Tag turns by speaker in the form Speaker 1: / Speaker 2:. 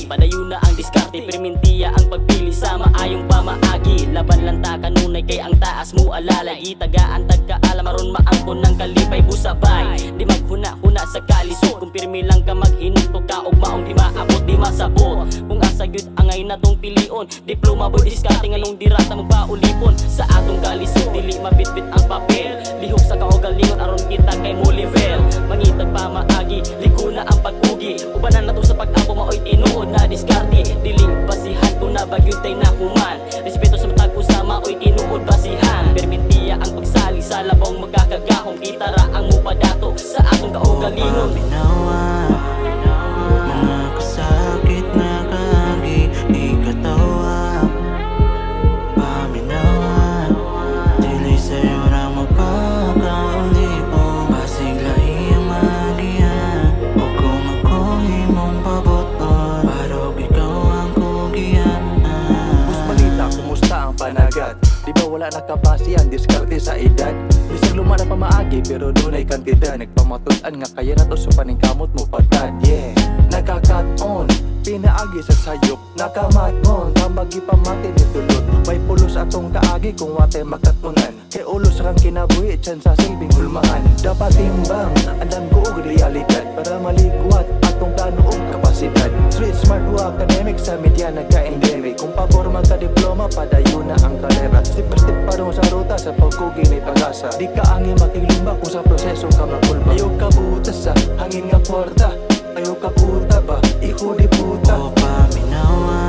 Speaker 1: agi, padayon na ang diskarte, permintiya ang pagpili sa maayong pamaagi. Laban lang ta kanunay kay ang taas mo alalay, itagaan tagkaalam aron maangkon ng kalipay busabay. Di maghuna-huna sa kalisod, kung pirmi lang ka maghinunto ka og maong di maabot di masabot. Kung asa gyud angay natong pilion, diploma boy diskarte nganong dirata magpaulipon. Sa atong kalisod dili mabitbit ang papel, lihok sa kaugalingon aron kita kay mo level. Mangitag pa maagi, liko na ang pag-ugi, ubanan nato sa pag-ampo maoy tinuod na diskarte. Dili basihan kung nabagyod tay nahuman, respeto sa matag usama oy tinuod basihan. Permintiya ang pagsali sa labong magkakagahong, kita ra ang mupadato sa atong kaugalingon.
Speaker 2: Mga kasakit na kaagi, ikatawa, paminawa, dili sa'yo na magpakaulipong, pasiglahi ang magihan. O kung ako'y mong pabuton, parang ikaw ang kugihan.
Speaker 3: Bus Manita, kumusta ang panagat? Di ba wala nakabase ang diskarte sa edad? Bisag lumana pa maagi pero dunay kantidad, nagpamatutan nga kaya na to sa paningkamot mo patad. Yeah, nagkakat-on, pinaagi sa sayop, nakamat-on, tamagi pamati ni tulot. May pulos atong kaagi kung watay makatunan, kay ulos rang kinabuhi tiyan sa silbing hulmahan. Dapat timbang, andam ko og realidad, para maligwat atong plano og kapasidad. Street smart o academic sa media nagka-endemic, kung pabor magka-diploma padayon na ang kalera. Step-step parong sa ruta sa pagkugi ni pag-asa, di ka angin matiglimba kung sa proseso ka makulba. Ayaw ka buta sa hangin nga kwarta, ayaw ka puta ba, ikaw di puta.
Speaker 2: O paminawa,